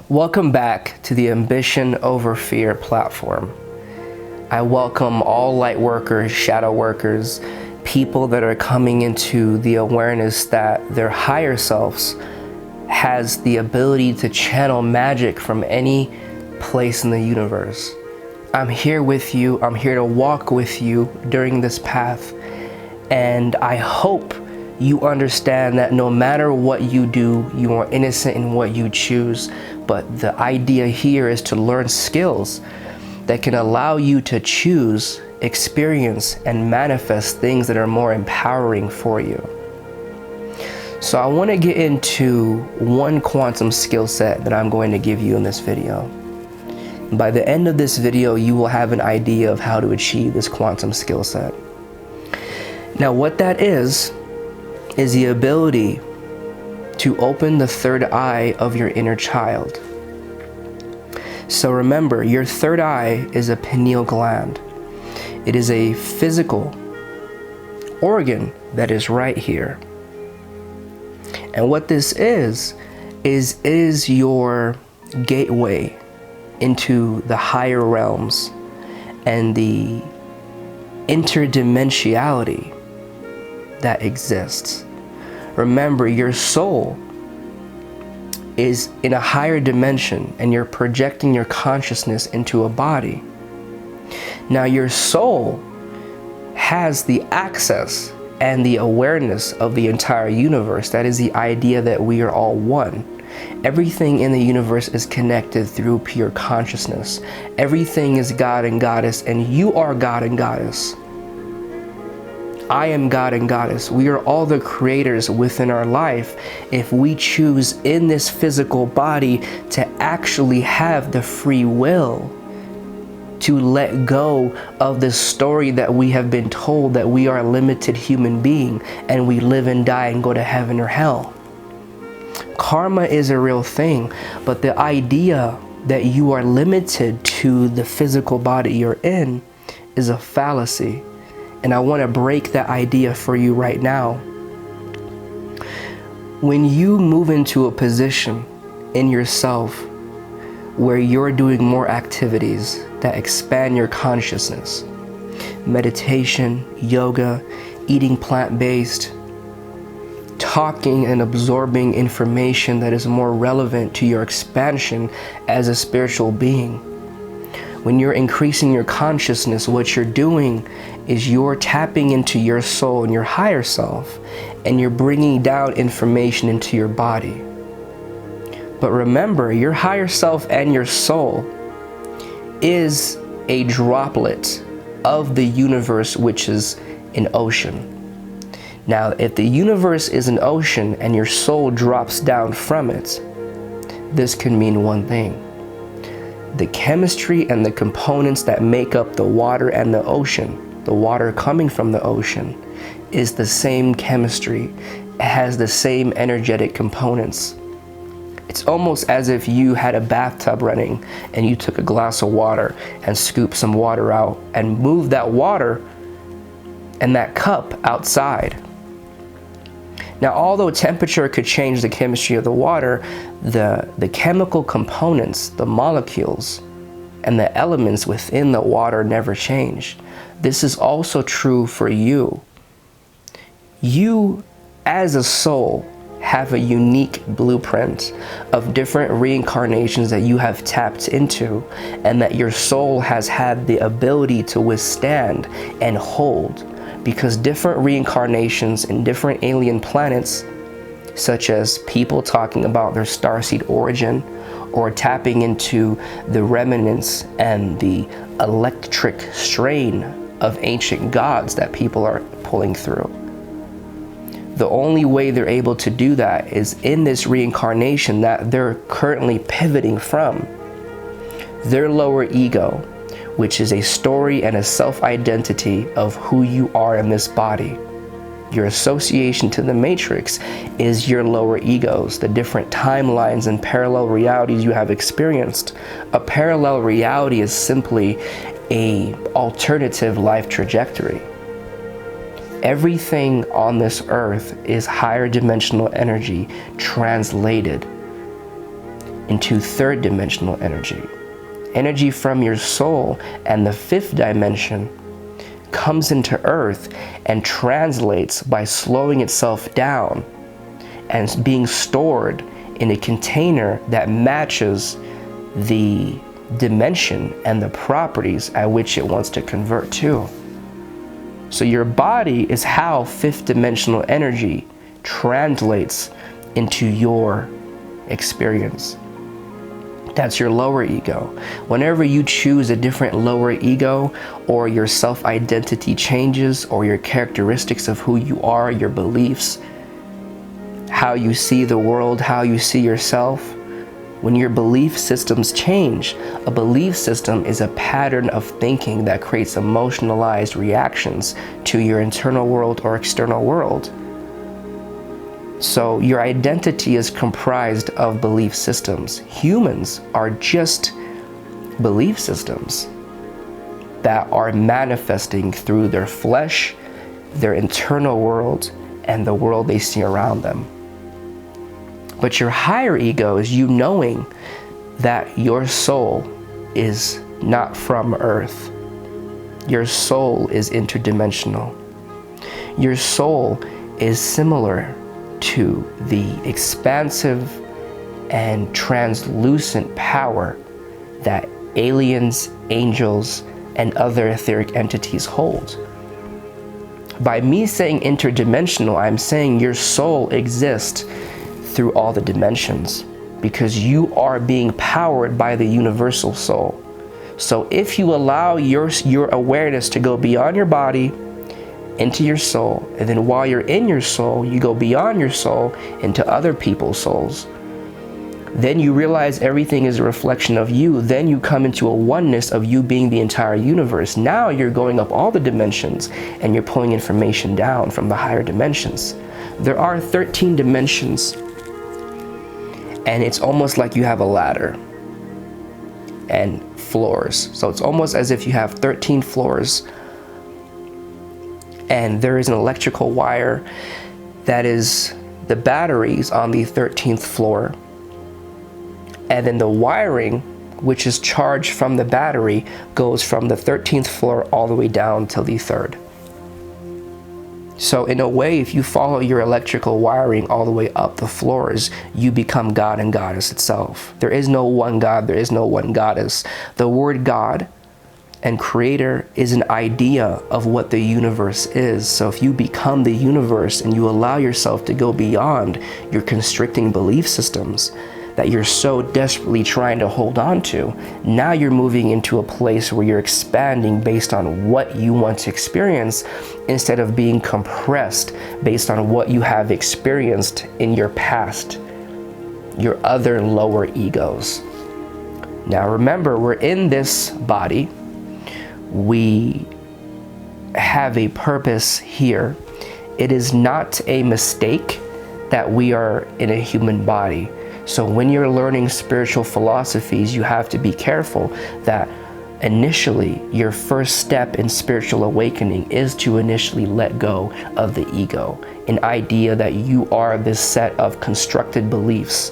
Welcome back to the Ambition Over Fear platform. I welcome all light workers, shadow workers, people that are coming into the awareness that their higher selves has the ability to channel magic from any place in the universe. I'm here with you. I'm here to walk with you during this path. And I hope you understand that no matter what you do, you are innocent in what you choose. But the idea here is to learn skills that can allow you to choose, experience, and manifest things that are more empowering for you. So I want to get into one quantum skill set that I'm going to give you in this video. By the end of this video, you will have an idea of how to achieve this quantum skill set. Now, what that is the ability to open the third eye of your inner child. So remember, your third eye is a pineal gland. It is a physical organ that is right here. And what this is your gateway into the higher realms and the interdimensionality that exists. Remember, your soul is in a higher dimension and you're projecting your consciousness into a body. Now, your soul has the access and the awareness of the entire universe. That is the idea that we are all one. Everything in the universe is connected through pure consciousness. Everything is God and Goddess, and you are God and Goddess. I am God and Goddess. We are all the creators within our life if we choose in this physical body to actually have the free will to let go of the story that we have been told that we are a limited human being and we live and die and go to heaven or hell. Karma is a real thing, but the idea that you are limited to the physical body you're in is a fallacy. And I want to break that idea for you right now. When you move into a position in yourself where you're doing more activities that expand your consciousness, meditation, yoga, eating plant-based, talking and absorbing information that is more relevant to your expansion as a spiritual being. When you're increasing your consciousness, what you're doing is you're tapping into your soul and your higher self, and you're bringing down information into your body. But remember, your higher self and your soul is a droplet of the universe, which is an ocean. Now, if the universe is an ocean and your soul drops down from it, this can mean one thing. The chemistry and the components that make up the water and the ocean, the water coming from the ocean, is the same chemistry. It has the same energetic components. It's almost as if you had a bathtub running and you took a glass of water and scooped some water out and moved that water and that cup outside. Now, although temperature could change the chemistry of the water, the chemical components, the molecules, and the elements within the water never change. This is also true for you. You, as a soul, have a unique blueprint of different reincarnations that you have tapped into, and that your soul has had the ability to withstand and hold. Because different reincarnations in different alien planets, such as people talking about their starseed origin or tapping into the remnants and the electric strain of ancient gods that people are pulling through. The only way they're able to do that is in this reincarnation that they're currently pivoting from. Their lower ego, which is a story and a self-identity of who you are in this body. Your association to the matrix is your lower egos, the different timelines and parallel realities you have experienced. A parallel reality is simply an alternative life trajectory. Everything on this earth is higher dimensional energy translated. into third dimensional energy. Energy from your soul and the fifth dimension comes into earth and translates by slowing itself down and being stored in a container that matches the dimension and the properties at which it wants to convert to. So your body is how fifth dimensional energy translates into your experience. That's your lower ego. Whenever you choose a different lower ego, or your self-identity changes, or your characteristics of who you are, your beliefs, how you see the world, how you see yourself, when your belief systems change, a belief system is a pattern of thinking that creates emotionalized reactions to your internal world or external world. So your identity is comprised of belief systems. Humans are just belief systems that are manifesting through their flesh, their internal world, and the world they see around them. But your higher ego is you knowing that your soul is not from earth. Your soul is interdimensional. Your soul is similar to the expansive and translucent power that aliens, angels, and other etheric entities hold. By me saying interdimensional, I'm saying your soul exists through all the dimensions because you are being powered by the universal soul. So if you allow your awareness to go beyond your body into your soul, and then while you're in your soul, you go beyond your soul into other people's souls, then you realize everything is a reflection of you. Then you come into a oneness of you being the entire universe. Now you're going up all the dimensions and you're pulling information down from the higher dimensions. There are 13 dimensions, and it's almost like you have a ladder and floors. So it's almost as if you have 13 floors, and there is an electrical wire that is the batteries on the 13th floor. And then the wiring, which is charged from the battery, goes from the 13th floor all the way down to the 3rd. So in a way, if you follow your electrical wiring all the way up the floors, you become God and Goddess itself. There is no one God, there is no one Goddess. The word God and creator is an idea of what the universe is. So if you become the universe and you allow yourself to go beyond your constricting belief systems that you're so desperately trying to hold on to, now you're moving into a place where you're expanding based on what you want to experience instead of being compressed based on what you have experienced in your past, your other lower egos. Now remember, we're in this body. We have a purpose here. It is not a mistake that we are in a human body. So when you're learning spiritual philosophies, you have to be careful that initially your first step in spiritual awakening is to initially let go of the ego, an idea that you are this set of constructed beliefs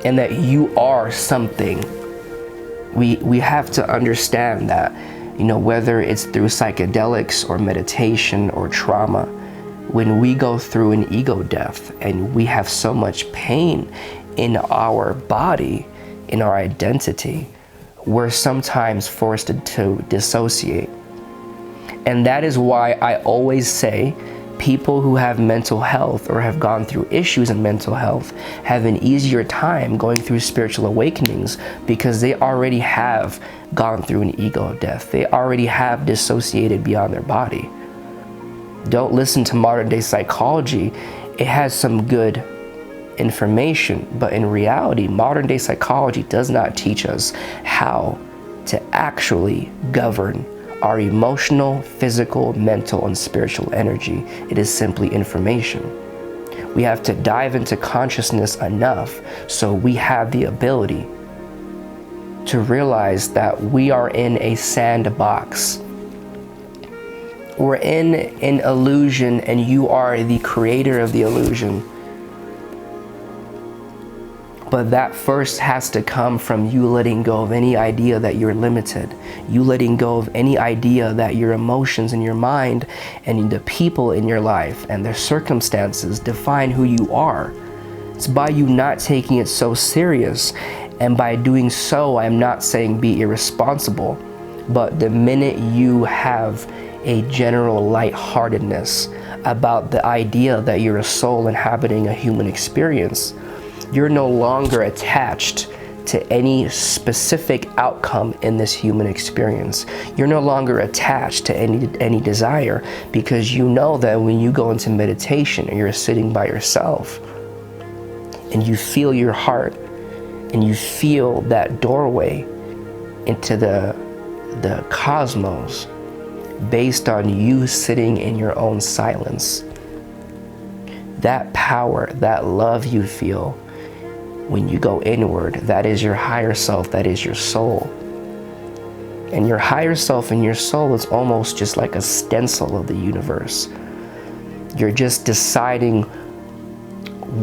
and that you are something. We have to understand that, whether it's through psychedelics or meditation or trauma, when we go through an ego death and we have so much pain in our body, in our identity, we're sometimes forced to dissociate. And that is why I always say people who have mental health or have gone through issues in mental health have an easier time going through spiritual awakenings because they already have gone through an ego death. They already have dissociated beyond their body. Don't listen to modern day psychology. It has some good information, but in reality, modern day psychology does not teach us how to actually govern our emotional, physical, mental, and spiritual energy. It is simply information. We have to dive into consciousness enough so we have the ability to realize that we are in a sandbox. We're in an illusion and you are the creator of the illusion. But that first has to come from you letting go of any idea that you're limited. You letting go of any idea that your emotions in your mind and the people in your life and their circumstances define who you are. It's by you not taking it so serious. And by doing so, I'm not saying be irresponsible, but the minute you have a general lightheartedness about the idea that you're a soul inhabiting a human experience, you're no longer attached to any specific outcome in this human experience. You're no longer attached to any desire, because you know that when you go into meditation and you're sitting by yourself and you feel your heart and you feel that doorway into the cosmos based on you sitting in your own silence, that power, that love you feel when you go inward, that is your higher self, that is your soul. And your higher self and your soul is almost just like a stencil of the universe. You're just deciding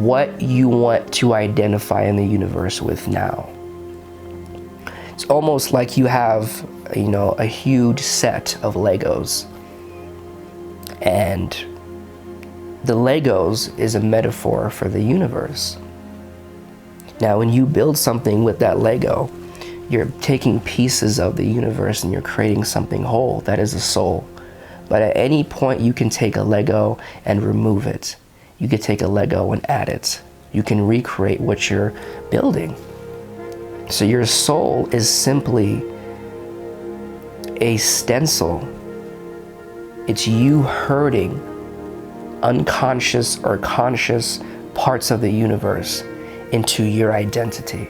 what you want to identify in the universe with now. It's almost like you have, a huge set of Legos. And the Legos is a metaphor for the universe. Now, when you build something with that Lego, you're taking pieces of the universe and you're creating something whole. That is a soul. But at any point, you can take a Lego and remove it. You could take a Lego and add it. You can recreate what you're building. So your soul is simply a stencil. It's you herding unconscious or conscious parts of the universe into your identity.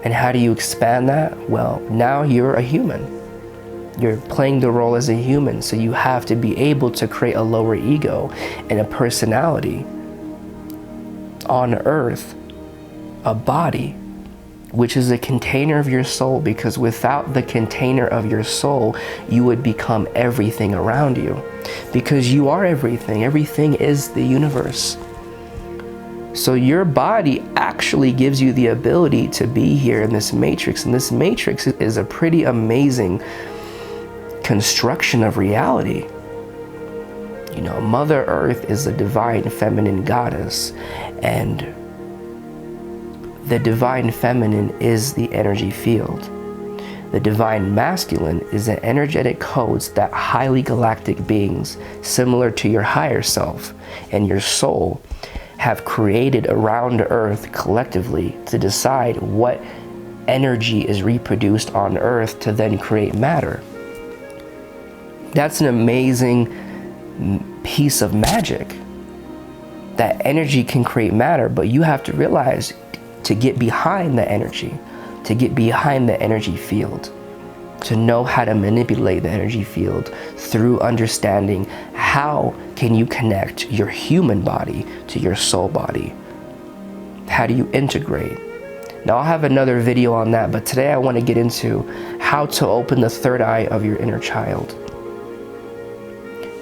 And how do you expand that? Well, now you're a human. You're playing the role as a human, so you have to be able to create a lower ego and a personality on earth, a body, which is a container of your soul, because without the container of your soul, you would become everything around you, because you are everything. Everything is the universe. So your body actually gives you the ability to be here in this matrix, and this matrix is a pretty amazing construction of reality. Mother Earth is a divine feminine goddess, and the divine feminine is the energy field. The divine masculine is the energetic codes that highly galactic beings, similar to your higher self and your soul, have created around Earth collectively to decide what energy is reproduced on Earth to then create matter. That's an amazing piece of magic. That energy can create matter, but you have to realize to get behind the energy, to get behind the energy field, to know how to manipulate the energy field through understanding how can you connect your human body to your soul body. How do you integrate? Now I'll have another video on that, but today I want to get into how to open the third eye of your inner child.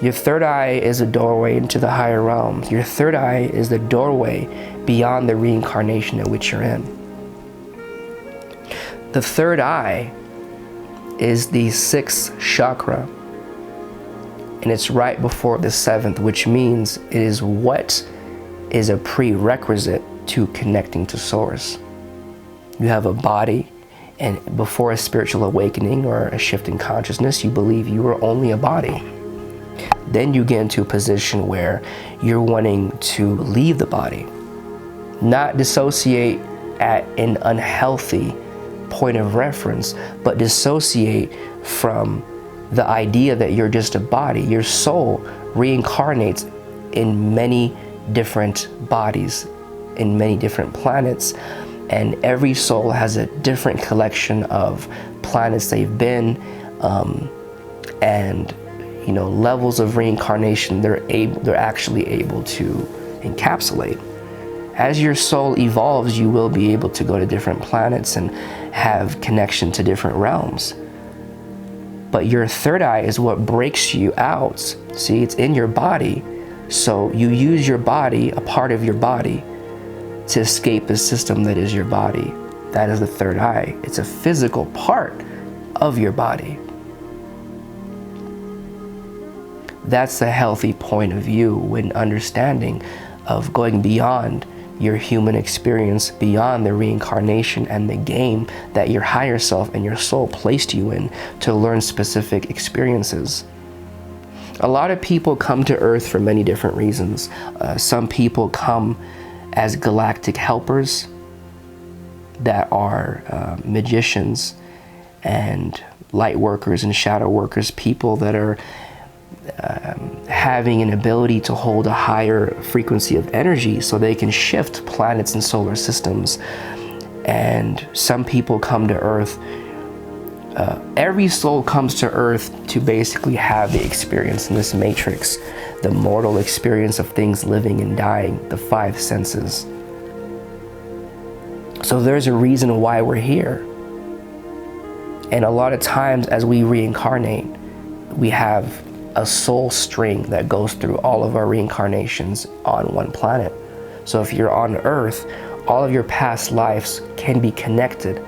Your third eye is a doorway into the higher realms. Your third eye is the doorway beyond the reincarnation in which you're in. The third eye is the sixth chakra, and it's right before the seventh, which means it is what is a prerequisite to connecting to source. You have a body, and before a spiritual awakening or a shift in consciousness, you believe you are only a body. Then you get into a position where you're wanting to leave the body, not dissociate at an unhealthy point of reference, but dissociate from the idea that you're just a body. Your soul reincarnates in many different bodies, in many different planets, and every soul has a different collection of planets they've been, and levels of reincarnation they're actually able to encapsulate. As your soul evolves, you will be able to go to different planets and have connection to different realms. But your third eye is what breaks you out. See, it's in your body. So you use your body, a part of your body, to escape the system that is your body. That is the third eye. It's a physical part of your body. That's a healthy point of view when understanding of going beyond your human experience, beyond the reincarnation and the game that your higher self and your soul placed you in to learn specific experiences. A lot of people come to Earth for many different reasons. Some people come as galactic helpers that are magicians and light workers and shadow workers, people that are having an ability to hold a higher frequency of energy so they can shift planets and solar systems. And some people come to Earth. Every soul comes to Earth to basically have the experience in this matrix, the mortal experience of things living and dying, the five senses. So there's a reason why we're here. And a lot of times as we reincarnate, we have a soul string that goes through all of our reincarnations on one planet. So if you're on Earth, all of your past lives can be connected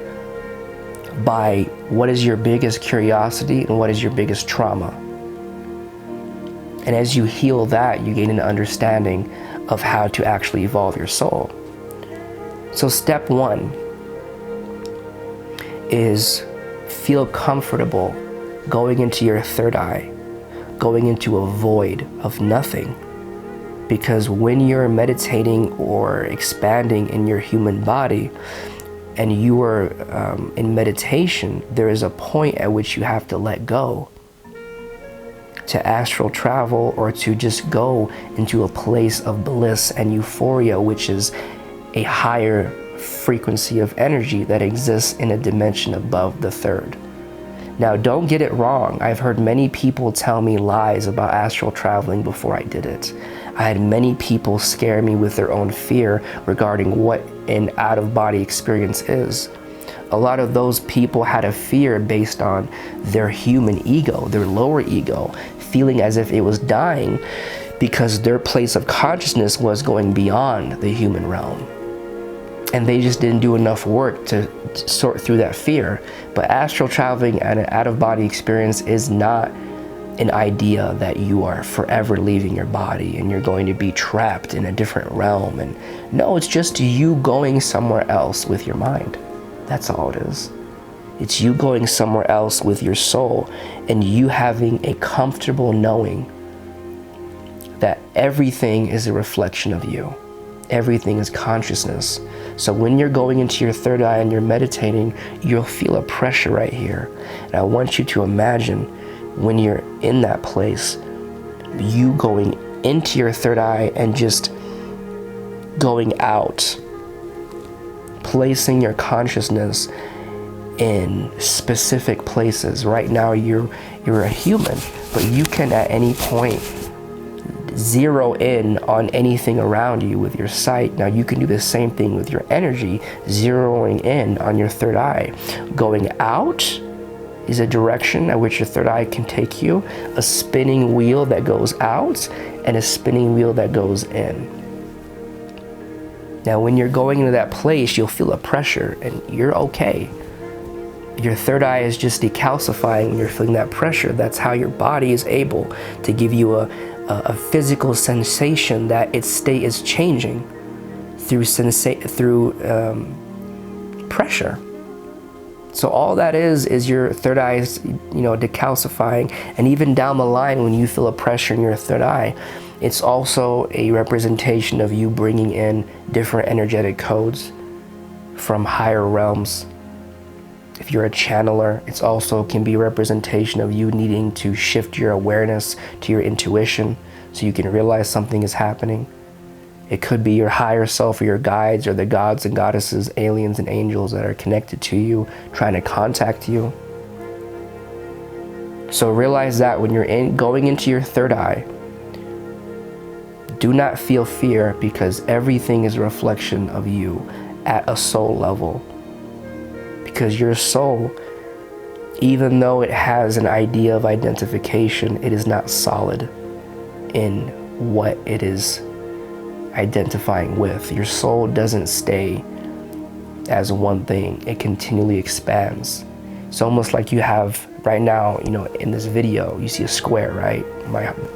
by what is your biggest curiosity and what is your biggest trauma. And as you heal that, you gain an understanding of how to actually evolve your soul. So step one is feel comfortable going into your third eye, going into a void of nothing. Because when you're meditating or expanding in your human body and you are in meditation, there is a point at which you have to let go, to astral travel or to just go into a place of bliss and euphoria, which is a higher frequency of energy that exists in a dimension above the third. Now, don't get it wrong. I've heard many people tell me lies about astral traveling before I did it. I had many people scare me with their own fear regarding what an out-of-body experience is. A lot of those people had a fear based on their human ego, their lower ego, feeling as if it was dying because their place of consciousness was going beyond the human realm. And they just didn't do enough work to sort through that fear. But astral traveling and an out-of-body experience is not an idea that you are forever leaving your body and you're going to be trapped in a different realm. And no, it's just you going somewhere else with your mind. That's all it is. It's you going somewhere else with your soul and you having a comfortable knowing that everything is a reflection of you. Everything is consciousness. So when you're going into your third eye and you're meditating, you'll feel a pressure right here. And I want you to imagine when you're in that place, you going into your third eye and just going out, placing your consciousness in specific places. Right now you're a human, but you can at any point zero in on anything around you with your sight. Now you can do the same thing with your energy, zeroing in on your third eye. Going out is a direction at which your third eye can take you, a spinning wheel that goes out and a spinning wheel that goes in. Now when you're going into that place, you'll feel a pressure and you're okay. Your third eye is just decalcifying when you're feeling that pressure. That's how your body is able to give you a physical sensation that its state is changing through pressure. So all that is your third eye is, decalcifying. And even down the line, when you feel a pressure in your third eye, it's also a representation of you bringing in different energetic codes from higher realms. If you're a channeler, it's also can be a representation of you needing to shift your awareness to your intuition so you can realize something is happening. It could be your higher self or your guides or the gods and goddesses, aliens and angels that are connected to you, trying to contact you. So realize that when you're going into your third eye, do not feel fear because everything is a reflection of you at a soul level. Because your soul, even though it has an idea of identification, it is not solid in what it is identifying with. Your soul doesn't stay as one thing. It continually expands. It's almost like you have right now, in this video, you see a square, right?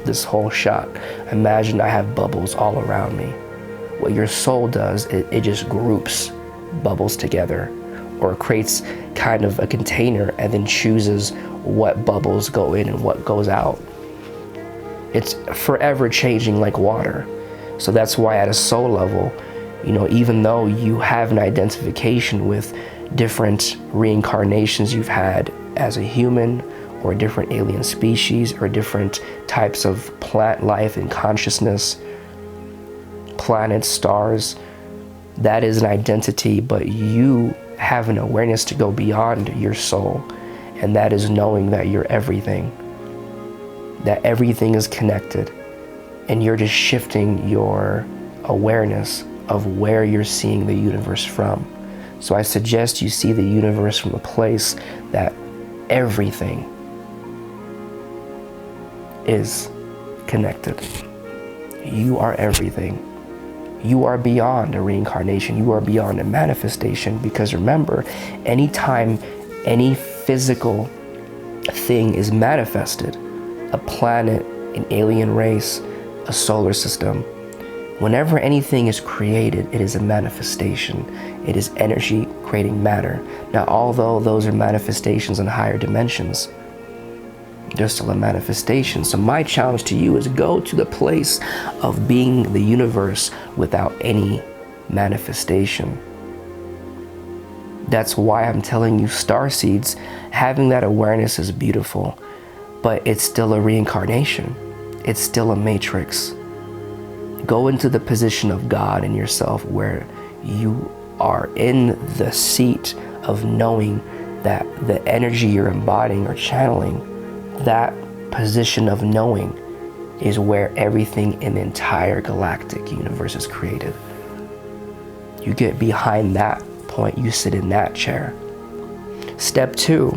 This whole shot. Imagine I have bubbles all around me. What your soul does, it just groups bubbles together, or creates kind of a container and then chooses what bubbles go in and what goes out. It's forever changing like water. So that's why at a soul level, even though you have an identification with different reincarnations you've had as a human, or different alien species, or different types of plant life and consciousness, planets, stars, that is an identity, but you have an awareness to go beyond your soul, and that is knowing that you're everything, that everything is connected, and you're just shifting your awareness of where you're seeing the universe from. So I suggest you see the universe from a place that everything is connected. You are everything. You are beyond a reincarnation. You are beyond a manifestation, because remember, anytime any physical thing is manifested, a planet, an alien race, a solar system, whenever anything is created, it is a manifestation. It is energy creating matter. Now, although those are manifestations in higher dimensions, they're still a manifestation. So my challenge to you is go to the place of being the universe without any manifestation. That's why I'm telling you, starseeds, having that awareness is beautiful, but it's still a reincarnation. It's still a matrix. Go into the position of God in yourself, where you are in the seat of knowing that the energy you're embodying or channeling, that position of knowing is where everything in the entire galactic universe is created. You get behind that point, you sit in that chair. Step 2,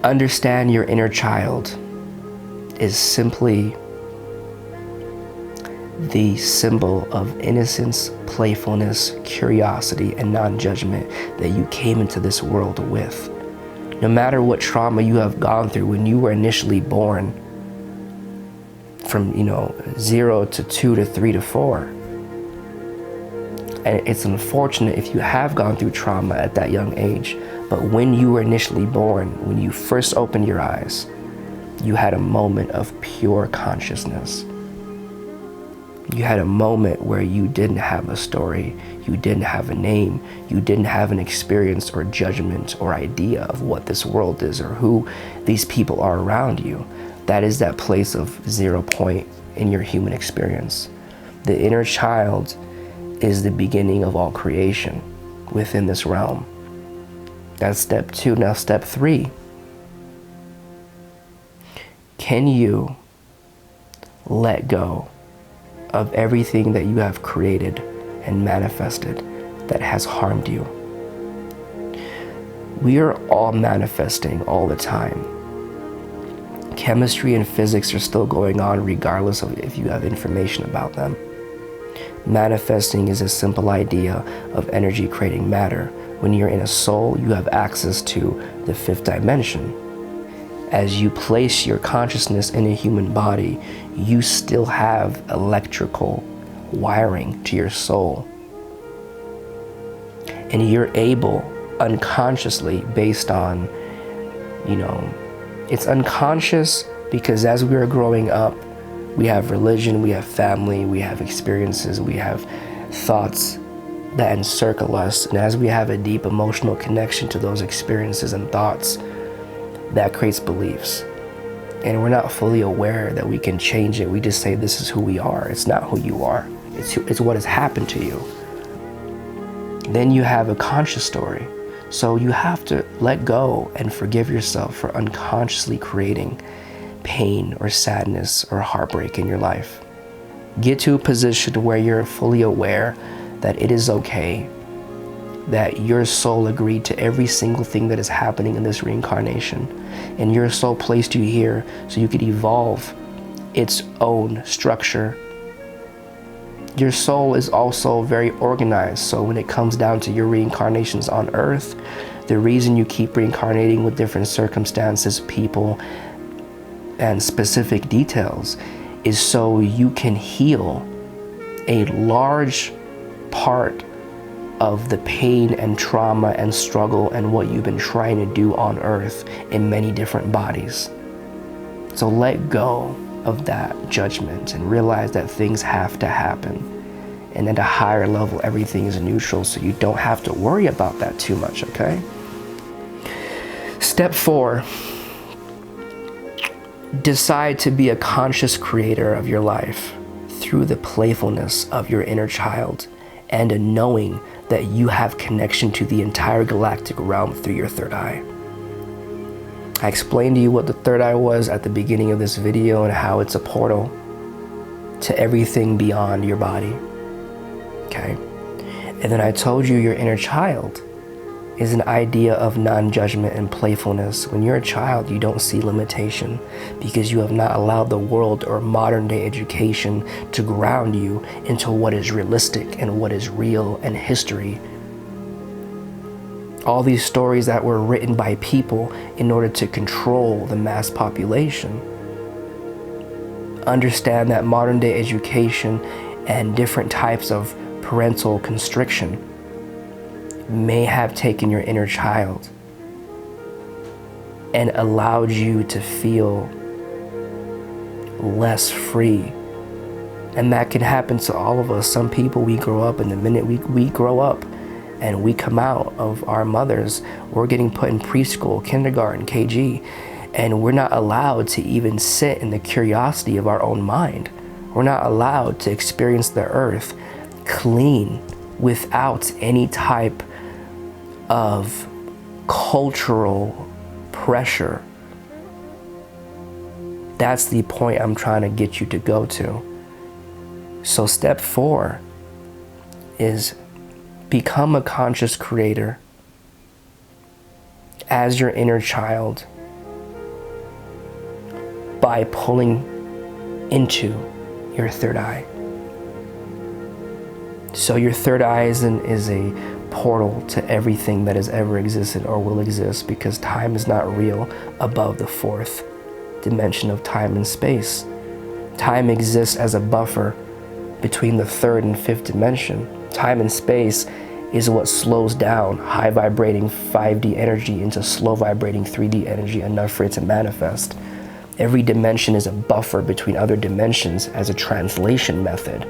understand your inner child is simply the symbol of innocence, playfulness, curiosity, and non-judgment that you came into this world with. No matter what trauma you have gone through when you were initially born, from 0 to 2 to 3 to 4. And it's unfortunate if you have gone through trauma at that young age, but when you were initially born, when you first opened your eyes, you had a moment of pure consciousness. You had a moment where you didn't have a story, you didn't have a name, you didn't have an experience or judgment or idea of what this world is or who these people are around you. That is that place of 0 point in your human experience. The inner child is the beginning of all creation within this realm. That's step 2. Now step 3. Can you let go of everything that you have created and manifested that has harmed you? We are all manifesting all the time. Chemistry and physics are still going on regardless of if you have information about them. Manifesting is a simple idea of energy creating matter. When you're in a soul, you have access to the 5th dimension. As you place your consciousness in a human body, you still have electrical wiring to your soul. And you're able unconsciously, based on, it's unconscious because as we are growing up, we have religion, we have family, we have experiences, we have thoughts that encircle us. And as we have a deep emotional connection to those experiences and thoughts, that creates beliefs. And we're not fully aware that we can change it. We just say this is who we are. It's not who you are. It's what has happened to you. Then you have a conscious story. So you have to let go and forgive yourself for unconsciously creating pain or sadness or heartbreak in your life. Get to a position where you're fully aware that it is okay, that your soul agreed to every single thing that is happening in this reincarnation, and your soul placed you here so you could evolve its own structure Your soul is also very organized. So when it comes down to your reincarnations on Earth, the reason you keep reincarnating with different circumstances, people, and specific details is so you can heal a large part of the pain and trauma and struggle and what you've been trying to do on Earth in many different bodies. So let go of that judgment and realize that things have to happen. And at a higher level, everything is neutral, so you don't have to worry about that too much, okay? Step 4, decide to be a conscious creator of your life through the playfulness of your inner child and a knowing that you have connection to the entire galactic realm through your third eye. I explained to you what the third eye was at the beginning of this video and how it's a portal to everything beyond your body, okay? And then I told you your inner child is an idea of non-judgment and playfulness. When you're a child, you don't see limitation because you have not allowed the world or modern day education to ground you into what is realistic and what is real and history. All these stories that were written by people in order to control the mass population. Understand that modern day education and different types of parental constriction may have taken your inner child and allowed you to feel less free. And that can happen to all of us. Some people, we grow up, and the minute we grow up and we come out of our mothers, we're getting put in preschool, kindergarten, KG, and we're not allowed to even sit in the curiosity of our own mind. We're not allowed to experience the earth clean without any type of cultural pressure. That's the point I'm trying to get you to go to. So step 4 is become a conscious creator as your inner child by pulling into your third eye. So your third eye is a portal to everything that has ever existed or will exist, because time is not real above the 4th dimension of time and space. Time exists as a buffer between the 3rd and 5th dimension. Time and space is what slows down high vibrating 5D energy into slow vibrating 3D energy enough for it to manifest. Every dimension is a buffer between other dimensions as a translation method.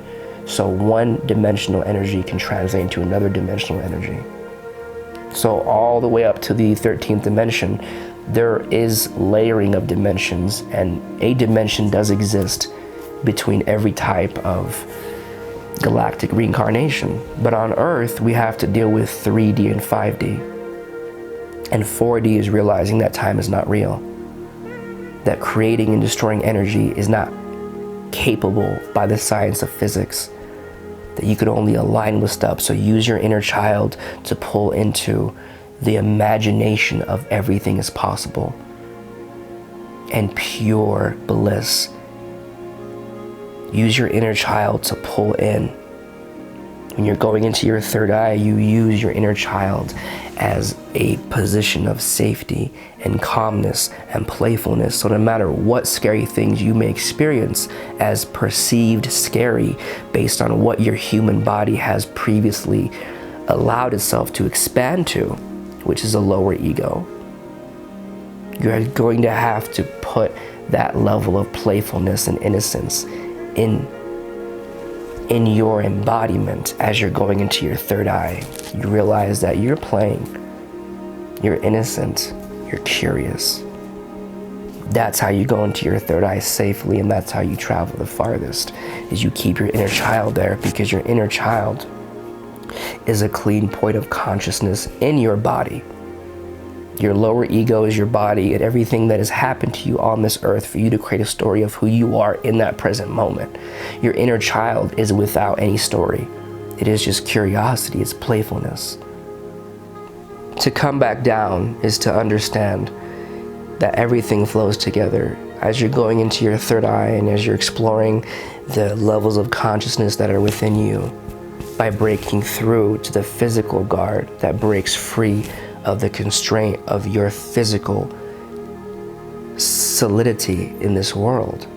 So one dimensional energy can translate into another dimensional energy. So all the way up to the 13th dimension, there is layering of dimensions, and a dimension does exist between every type of galactic reincarnation. But on Earth, we have to deal with 3D and 5D. And 4D is realizing that time is not real. That creating and destroying energy is not capable by the science of physics, that you could only align with stuff. So use your inner child to pull into the imagination of everything is possible and pure bliss. Use your inner child to pull in. When you're going into your third eye, you use your inner child as a position of safety and calmness and playfulness. So no matter what scary things you may experience as perceived scary based on what your human body has previously allowed itself to expand to, which is a lower ego, you're going to have to put that level of playfulness and innocence in your embodiment as you're going into your third eye. You realize that you're playing, you're innocent, you're curious. That's how you go into your third eye safely, and that's how you travel the farthest, is you keep your inner child there, because your inner child is a clean point of consciousness in your body. Your lower ego is your body and everything that has happened to you on this earth for you to create a story of who you are in that present moment. Your inner child is without any story. It is just curiosity, it's playfulness. To come back down is to understand that everything flows together. as you're going into your third eye and as you're exploring the levels of consciousness that are within you, by breaking through to the physical guard that breaks free of the constraint of your physical solidity in this world.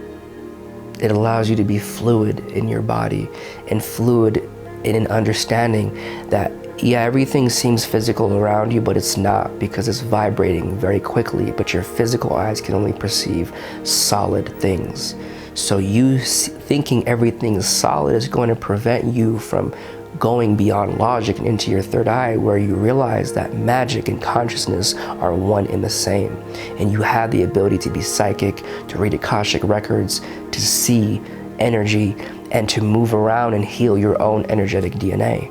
It allows you to be fluid in your body and fluid in an understanding that, yeah, everything seems physical around you, but it's not, because it's vibrating very quickly, but your physical eyes can only perceive solid things. So you thinking everything is solid is going to prevent you from going beyond logic and into your third eye, where you realize that magic and consciousness are one and the same. And you have the ability to be psychic, to read akashic records, to see energy, and to move around and heal your own energetic DNA.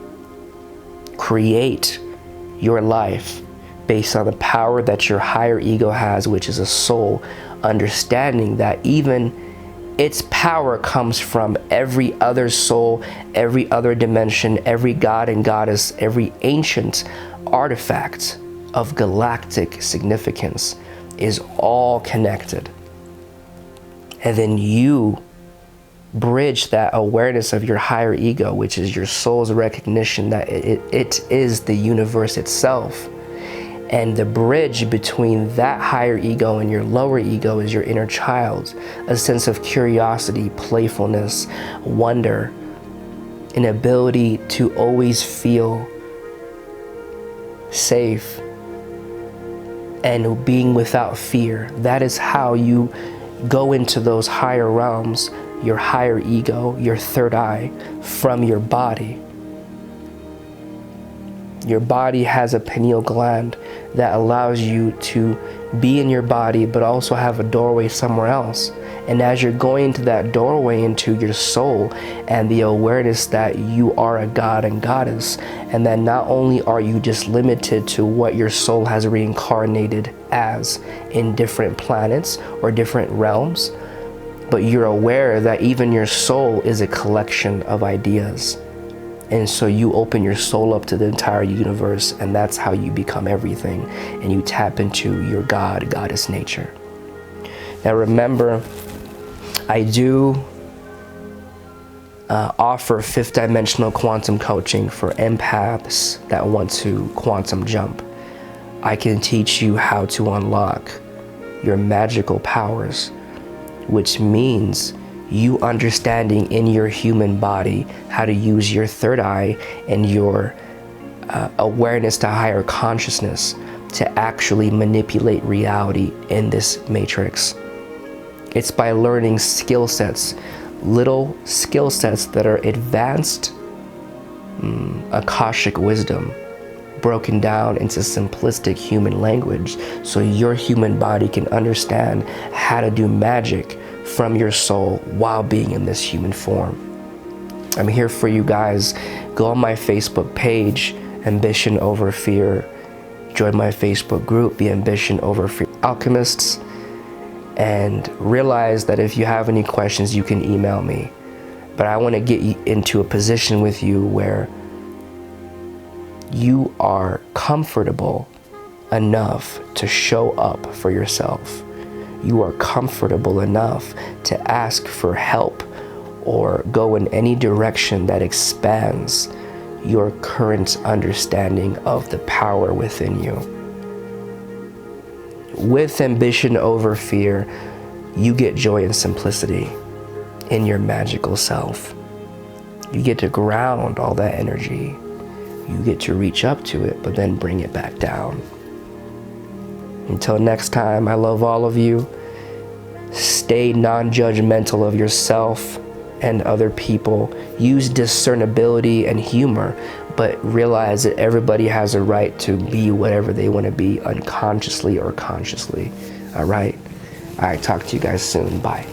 Create your life based on the power that your higher ego has, which is a soul, understanding that even its power comes from every other soul, every other dimension, every god and goddess, every ancient artifact of galactic significance is all connected. And then you bridge that awareness of your higher ego, which is your soul's recognition that it is the universe itself. And the bridge between that higher ego and your lower ego is your inner child, a sense of curiosity, playfulness, wonder, an ability to always feel safe and being without fear. That is how you go into those higher realms, your higher ego, your third eye, from your body. Your body has a pineal gland that allows you to be in your body, but also have a doorway somewhere else. And as you're going into that doorway into your soul and the awareness that you are a god and goddess, and that not only are you just limited to what your soul has reincarnated as in different planets or different realms, but you're aware that even your soul is a collection of ideas. And so you open your soul up to the entire universe, and that's how you become everything, and you tap into your God, goddess nature. Now remember, I do offer fifth dimensional quantum coaching for empaths that want to quantum jump. I can teach you how to unlock your magical powers, which means you understanding in your human body how to use your third eye and your awareness to higher consciousness to actually manipulate reality in this matrix. It's by learning skill sets, little skill sets that are advanced akashic wisdom, broken down into simplistic human language, so your human body can understand how to do magic from your soul while being in this human form. I'm here for you guys. Go on my Facebook page, Ambition Over Fear. Join my Facebook group, the Ambition Over Fear Alchemists, and realize that if you have any questions, you can email me. But I want to get you into a position with you where you are comfortable enough to show up for yourself. You are comfortable enough to ask for help or go in any direction that expands your current understanding of the power within you. With Ambition Over Fear, you get joy and simplicity in your magical self. You get to ground all that energy. You get to reach up to it, but then bring it back down. Until next time, I love all of you. Stay non-judgmental of yourself and other people. Use discernibility and humor, but realize that everybody has a right to be whatever they want to be, unconsciously or consciously. All right? Talk to you guys soon. Bye.